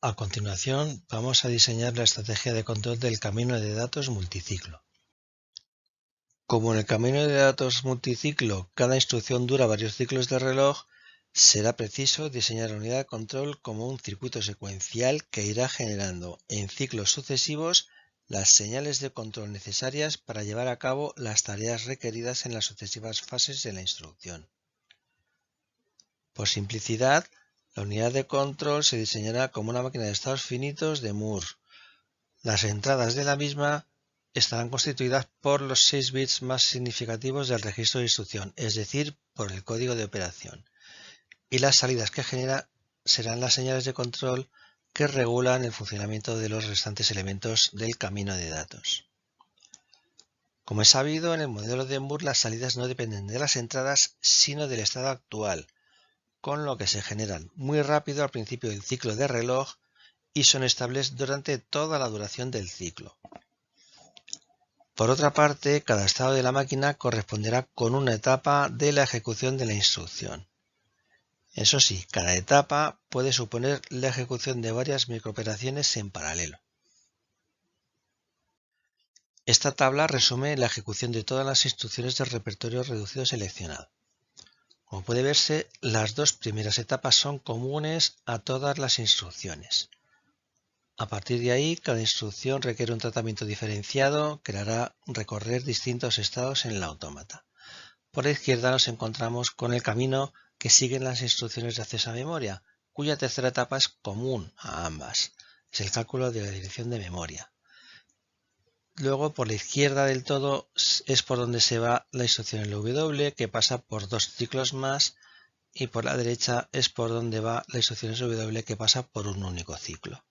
A continuación, vamos a diseñar la estrategia de control del camino de datos multiciclo. Como en el camino de datos multiciclo cada instrucción dura varios ciclos de reloj, será preciso diseñar la unidad de control como un circuito secuencial que irá generando en ciclos sucesivos las señales de control necesarias para llevar a cabo las tareas requeridas en las sucesivas fases de la instrucción. Por simplicidad, la unidad de control se diseñará como una máquina de estados finitos de Moore. Las entradas de la misma estarán constituidas por los 6 bits más significativos del registro de instrucción, es decir, por el código de operación. Y las salidas que genera serán las señales de control que regulan el funcionamiento de los restantes elementos del camino de datos. Como es sabido, en el modelo de Moore las salidas no dependen de las entradas, sino del estado actual, con lo que se generan muy rápido al principio del ciclo de reloj y son estables durante toda la duración del ciclo. Por otra parte, cada estado de la máquina corresponderá con una etapa de la ejecución de la instrucción. Eso sí, cada etapa puede suponer la ejecución de varias microoperaciones en paralelo. Esta tabla resume la ejecución de todas las instrucciones del repertorio reducido seleccionado. Como puede verse, las dos primeras etapas son comunes a todas las instrucciones. A partir de ahí, cada instrucción requiere un tratamiento diferenciado que le hará recorrer distintos estados en el autómata. Por la izquierda nos encontramos con el camino que siguen las instrucciones de acceso a memoria, cuya tercera etapa es común a ambas. Es el cálculo de la dirección de memoria. Luego, por la izquierda del todo, es por donde se va la instrucción LW, que pasa por dos ciclos más, y por la derecha es por donde va la instrucción SW, que pasa por un único ciclo.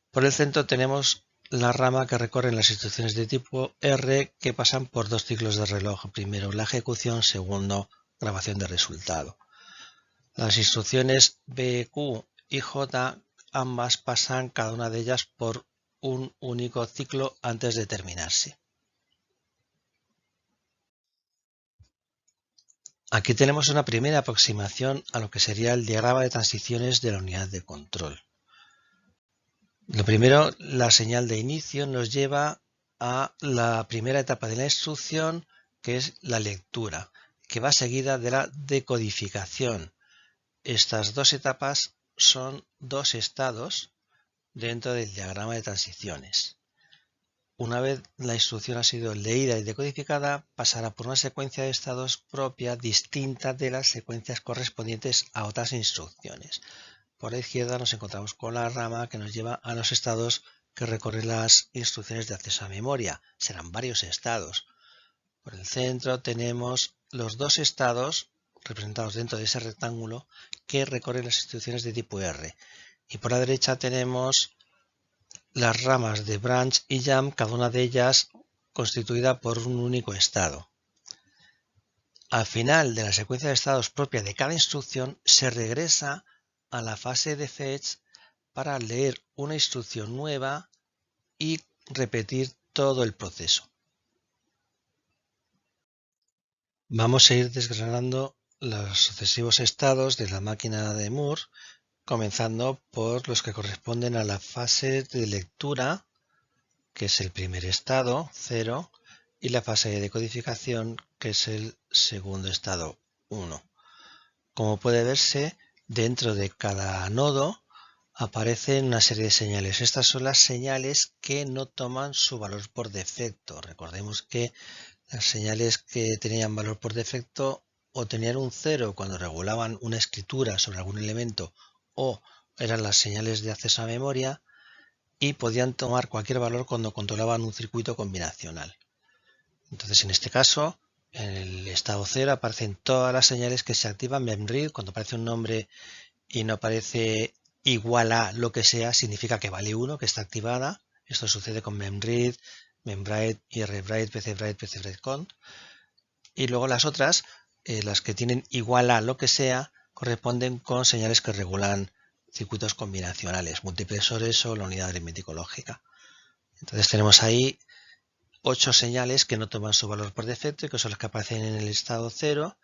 Por el centro tenemos la rama que recorren las instrucciones de tipo R que pasan por dos ciclos de reloj. Primero la ejecución, segundo grabación de resultado. Las instrucciones B, Q y J ambas pasan cada una de ellas por un único ciclo antes de terminarse. Aquí tenemos una primera aproximación a lo que sería el diagrama de transiciones de la unidad de control. Lo primero, la señal de inicio nos lleva a la primera etapa de la instrucción, que es la lectura, que va seguida de la decodificación. Estas dos etapas son dos estados dentro del diagrama de transiciones. Una vez la instrucción ha sido leída y decodificada, pasará por una secuencia de estados propia distinta de las secuencias correspondientes a otras instrucciones. Por la izquierda nos encontramos con la rama que nos lleva a los estados que recorren las instrucciones de acceso a memoria. Serán varios estados. Por el centro tenemos los dos estados representados dentro de ese rectángulo que recorren las instrucciones de tipo R. Y por la derecha tenemos las ramas de branch y jump, cada una de ellas constituida por un único estado. Al final de la secuencia de estados propia de cada instrucción se regresa a la fase de fetch para leer una instrucción nueva y repetir todo el proceso. Vamos a ir desgranando los sucesivos estados de la máquina de Moore, comenzando por los que corresponden a la fase de lectura, que es el primer estado, 0, y la fase de decodificación, que es el segundo estado, 1. Como puede verse, dentro de cada nodo aparecen una serie de señales. Estas son las señales que no toman su valor por defecto. Recordemos que las señales que tenían valor por defecto o tenían un 0 cuando regulaban una escritura sobre algún elemento o eran las señales de acceso a memoria y podían tomar cualquier valor cuando controlaban un circuito combinacional. Entonces, en este caso, en el estado 0 aparecen todas las señales que se activan memread. Cuando aparece un nombre y no aparece igual a lo que sea, significa que vale 1, que está activada. Esto sucede con memread, memwrite, irwrite, pcwrite, pcwritecount. Y luego las otras, las que tienen igual a lo que sea, corresponden con señales que regulan circuitos combinacionales, multiplexores o la unidad aritmético lógica. Entonces tenemos ahí 8 señales que no toman su valor por defecto y que son las que aparecen en el estado 0.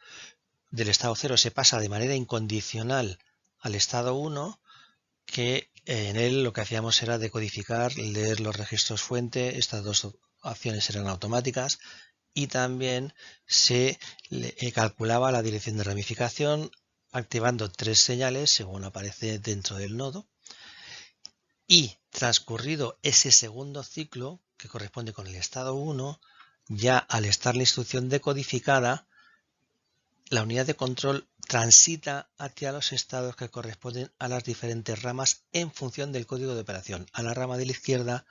Del estado 0 se pasa de manera incondicional al estado 1, que En él lo que hacíamos era decodificar, leer los registros fuente, estas dos acciones eran automáticas, y también se calculaba la dirección de ramificación activando 3 señales según aparece dentro del nodo. Y transcurrido ese segundo ciclo, que corresponde con el estado 1, ya al estar la instrucción decodificada, la unidad de control transita hacia los estados que corresponden a las diferentes ramas en función del código de operación. A la rama de la izquierda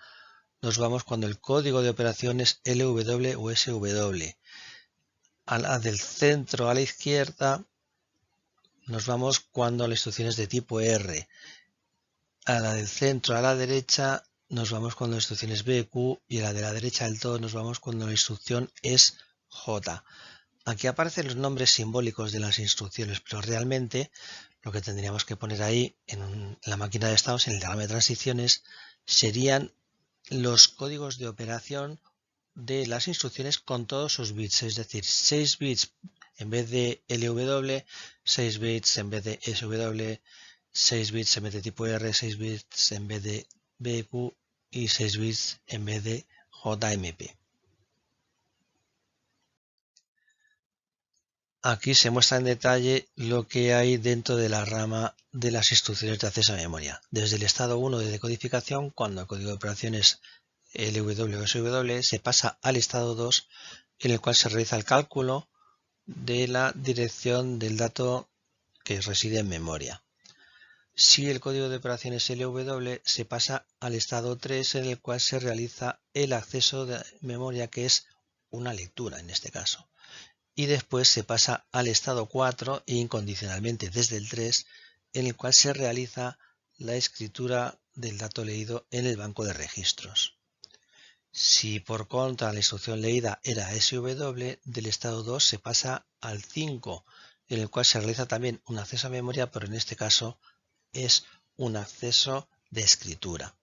nos vamos cuando el código de operación es LW o SW. A la del centro a la izquierda nos vamos cuando la instrucción es de tipo R. A la del centro a la derecha nos vamos cuando la instrucción es BQ y a la de la derecha del todo nos vamos cuando la instrucción es J. Aquí aparecen los nombres simbólicos de las instrucciones, pero realmente lo que tendríamos que poner ahí en la máquina de estados, en el diagrama de transiciones, serían los códigos de operación de las instrucciones con todos sus bits, es decir, 6 bits en vez de LW, 6 bits en vez de SW, 6 bits en vez de tipo R, 6 bits en vez de BQ y 6 bits en vez de JMP. Aquí se muestra en detalle lo que hay dentro de la rama de las instrucciones de acceso a memoria. Desde el estado 1 de decodificación, cuando el código de operaciones LW o SW, se pasa al estado 2, en el cual se realiza el cálculo de la dirección del dato que reside en memoria. Si el código de operaciones LW, se pasa al estado 3, en el cual se realiza el acceso de memoria, que es una lectura en este caso. Y después se pasa al estado 4 e incondicionalmente desde el 3, en el cual se realiza la escritura del dato leído en el banco de registros. Si por contra la instrucción leída era SW, del estado 2 se pasa al 5, en el cual se realiza también un acceso a memoria, pero en este caso es un acceso de escritura.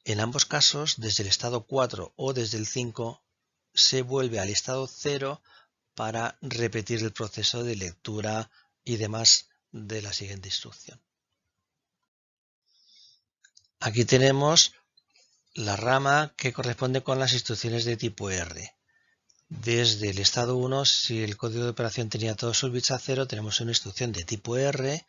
En ambos casos, desde el estado 4 o desde el 5, se vuelve al estado 0 para repetir el proceso de lectura y demás de la siguiente instrucción. Aquí tenemos la rama que corresponde con las instrucciones de tipo R. Desde el estado 1, si el código de operación tenía todos sus bits a 0, tenemos una instrucción de tipo R,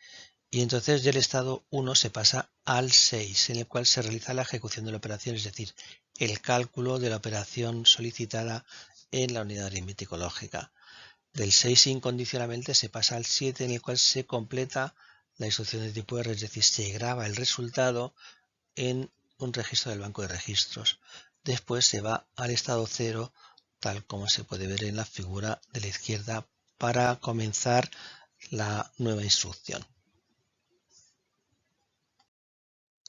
y entonces del estado 1 se pasa al 6, en el cual se realiza la ejecución de la operación, es decir, el cálculo de la operación solicitada en la unidad aritmético lógica. Del 6 incondicionalmente se pasa al 7, en el cual se completa la instrucción de tipo R, es decir, se graba el resultado en un registro del banco de registros. Después se va al estado 0, tal como se puede ver en la figura de la izquierda, para comenzar la nueva instrucción.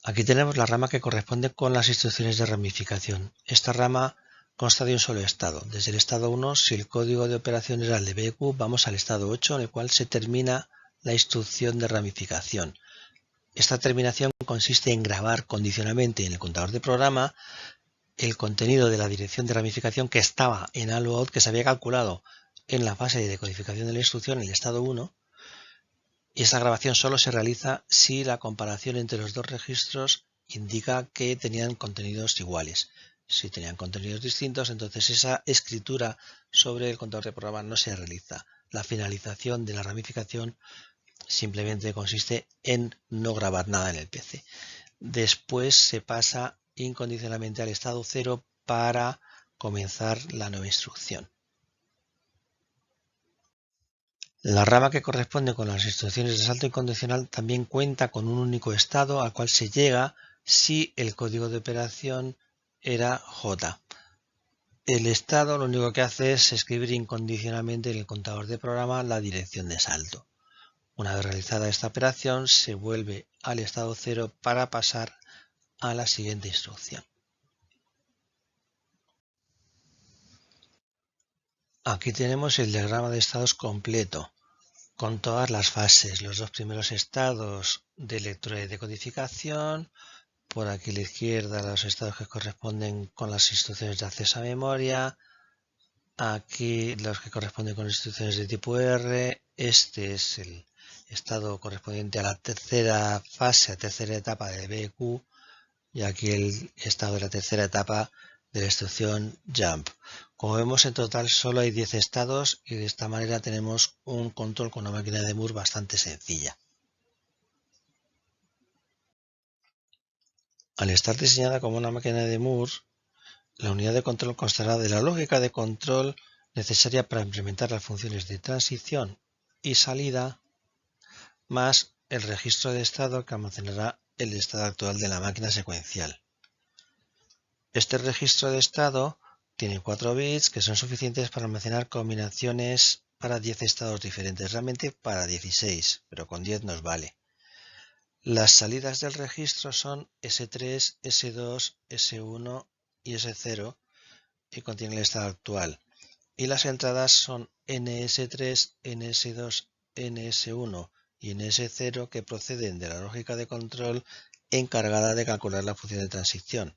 Aquí tenemos la rama que corresponde con las instrucciones de ramificación. Esta rama consta de un solo estado. Desde el estado 1, si el código de operación era el de BQ, vamos al estado 8, en el cual se termina la instrucción de ramificación. Esta terminación consiste en grabar condicionalmente en el contador de programa el contenido de la dirección de ramificación que estaba en allout, que se había calculado en la fase de decodificación de la instrucción, en el estado 1, y esta grabación solo se realiza si la comparación entre los dos registros indica que tenían contenidos iguales. Si tenían contenidos distintos, entonces esa escritura sobre el contador de programa no se realiza. La finalización de la ramificación simplemente consiste en no grabar nada en el PC. Después se pasa incondicionalmente al estado 0 para comenzar la nueva instrucción. La rama que corresponde con las instrucciones de salto incondicional también cuenta con un único estado al cual se llega si el código de operación era J. El estado lo único que hace es escribir incondicionalmente en el contador de programa la dirección de salto. Una vez realizada esta operación, se vuelve al estado 0 para pasar a la siguiente instrucción. Aquí tenemos el diagrama de estados completo, con todas las fases, los dos primeros estados de lectura y decodificación, por aquí a la izquierda los estados que corresponden con las instrucciones de acceso a memoria, aquí los que corresponden con instrucciones de tipo R, este es el estado correspondiente a la tercera fase, a tercera etapa de BQ, y aquí el estado de la tercera etapa de la instrucción jump. Como vemos, en total solo hay 10 estados y de esta manera tenemos un control con una máquina de Moore bastante sencilla. Al estar diseñada como una máquina de Moore, la unidad de control constará de la lógica de control necesaria para implementar las funciones de transición y salida, más el registro de estado que almacenará el estado actual de la máquina secuencial. Este registro de estado tiene 4 bits que son suficientes para almacenar combinaciones para 10 estados diferentes, realmente para 16, pero con 10 nos vale. Las salidas del registro son S3, S2, S1 y S0 y contienen el estado actual. Y las entradas son NS3, NS2, NS1 y NS0 que proceden de la lógica de control encargada de calcular la función de transición.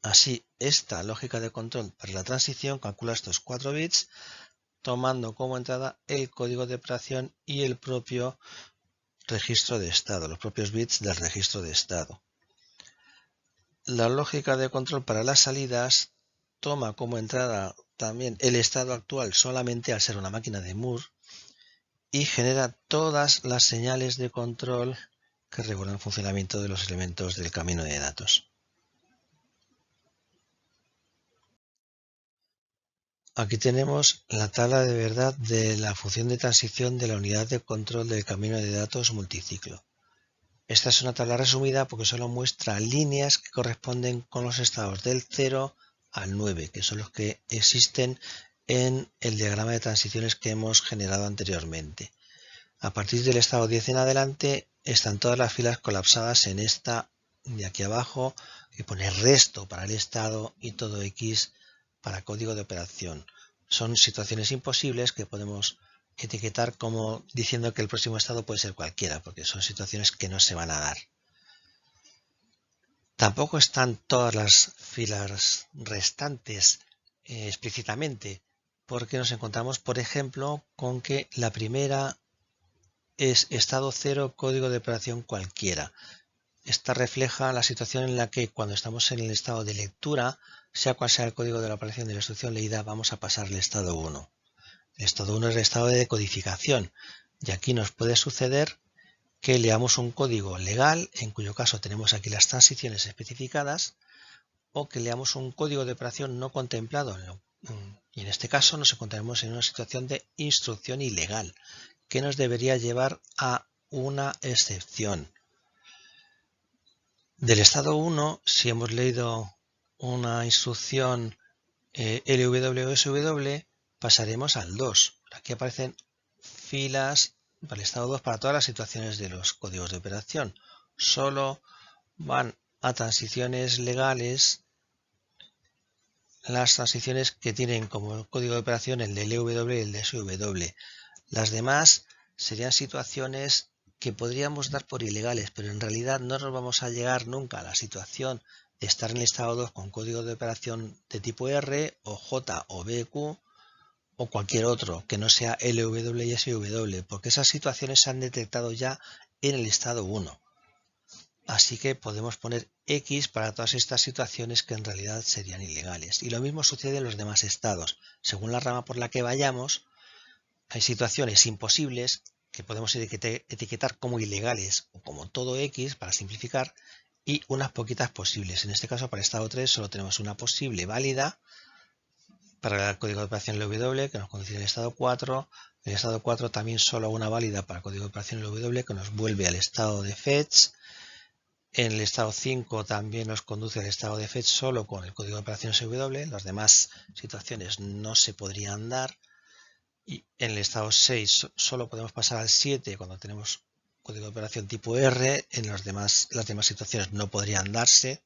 Así, esta lógica de control para la transición calcula estos 4 bits tomando como entrada el código de operación y el propio registro de estado, los propios bits del registro de estado. La lógica de control para las salidas toma como entrada también el estado actual solamente al ser una máquina de Moore y genera todas las señales de control que regulan el funcionamiento de los elementos del camino de datos. Aquí tenemos la tabla de verdad de la función de transición de la unidad de control del camino de datos multiciclo. Esta es una tabla resumida porque solo muestra líneas que corresponden con los estados del 0 al 9, que son los que existen en el diagrama de transiciones que hemos generado anteriormente. A partir del estado 10 en adelante están todas las filas colapsadas en esta de aquí abajo, que pone resto para el estado y todo X para código de operación. Son situaciones imposibles que podemos etiquetar como diciendo que el próximo estado puede ser cualquiera, porque son situaciones que no se van a dar. Tampoco están todas las filas restantes explícitamente, porque nos encontramos, por ejemplo, con que la primera es estado 0, código de operación cualquiera. Esta refleja la situación en la que cuando estamos en el estado de lectura, sea cual sea el código de la operación de la instrucción leída, vamos a pasar al estado 1. El estado 1 es el estado de decodificación y aquí nos puede suceder que leamos un código legal, en cuyo caso tenemos aquí las transiciones especificadas, o que leamos un código de operación no contemplado. Y en este caso nos encontraremos en una situación de instrucción ilegal, que nos debería llevar a una excepción. Del estado 1, si hemos leído una instrucción LW o SW, pasaremos al 2. Aquí aparecen filas para el estado 2 para todas las situaciones de los códigos de operación. Solo van a transiciones legales las transiciones que tienen como código de operación el de LW y el de SW. Las demás serían situaciones que podríamos dar por ilegales, pero en realidad no nos vamos a llegar nunca a la situación de estar en el estado 2 con código de operación de tipo R o J o BQ o cualquier otro que no sea LW y SW, porque esas situaciones se han detectado ya en el estado 1. Así que podemos poner X para todas estas situaciones que en realidad serían ilegales. Y lo mismo sucede en los demás estados. Según la rama por la que vayamos, hay situaciones imposibles que podemos etiquetar como ilegales o como todo X para simplificar y unas poquitas posibles. En este caso, para el estado 3 solo tenemos una posible válida para el código de operación LW que nos conduce al estado 4. En el estado 4 también solo una válida para el código de operación LW que nos vuelve al estado de fetch. En el estado 5 también nos conduce al estado de fetch solo con el código de operación SW. Las demás situaciones no se podrían dar. Y en el estado 6 solo podemos pasar al 7 cuando tenemos código de operación tipo R. En las demás situaciones no podrían darse.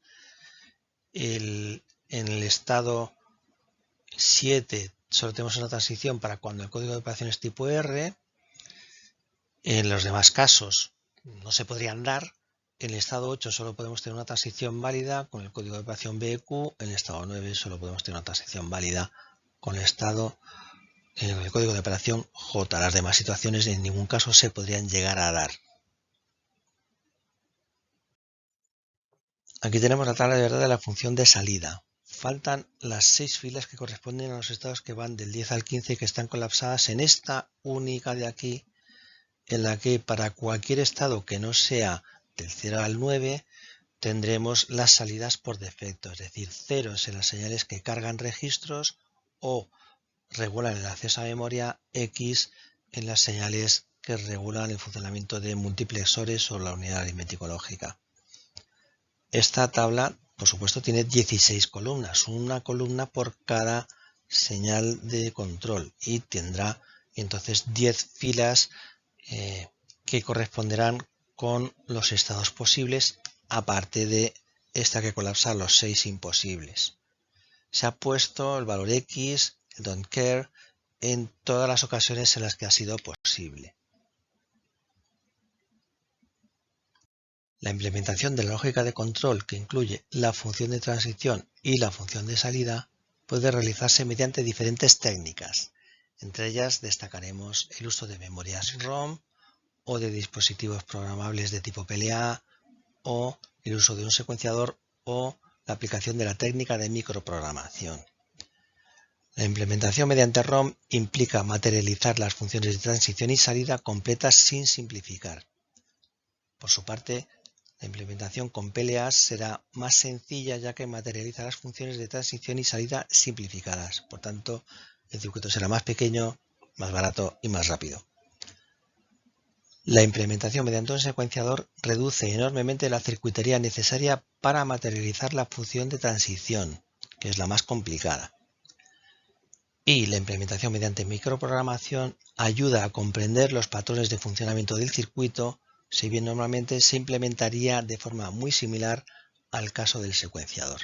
En el estado 7 solo tenemos una transición para cuando el código de operación es tipo R. En los demás casos no se podrían dar. En el estado 8 solo podemos tener una transición válida con el código de operación BQ. En el estado 9 solo podemos tener una transición válida con el estado en el código de operación J. Las demás situaciones en ningún caso se podrían llegar a dar. Aquí tenemos la tabla de verdad de la función de salida. Faltan las 6 filas que corresponden a los estados que van del 10 al 15 y que están colapsadas en esta única de aquí, en la que para cualquier estado que no sea del 0 al 9 tendremos las salidas por defecto, es decir, ceros en las señales que cargan registros o regulan el acceso a memoria, X en las señales que regulan el funcionamiento de multiplexores o la unidad aritmético lógica. Esta tabla, por supuesto, tiene 16 columnas, una columna por cada señal de control y tendrá entonces 10 filas que corresponderán con los estados posibles, aparte de esta que colapsa los 6 imposibles. Se ha puesto el valor X, el don't care, en todas las ocasiones en las que ha sido posible. La implementación de la lógica de control, que incluye la función de transición y la función de salida, puede realizarse mediante diferentes técnicas. Entre ellas destacaremos el uso de memorias ROM o de dispositivos programables de tipo PLA o el uso de un secuenciador o la aplicación de la técnica de microprogramación. La implementación mediante ROM implica materializar las funciones de transición y salida completas sin simplificar. Por su parte, la implementación con PLA será más sencilla ya que materializa las funciones de transición y salida simplificadas. Por tanto, el circuito será más pequeño, más barato y más rápido. La implementación mediante un secuenciador reduce enormemente la circuitería necesaria para materializar la función de transición, que es la más complicada. Y la implementación mediante microprogramación ayuda a comprender los patrones de funcionamiento del circuito, si bien normalmente se implementaría de forma muy similar al caso del secuenciador.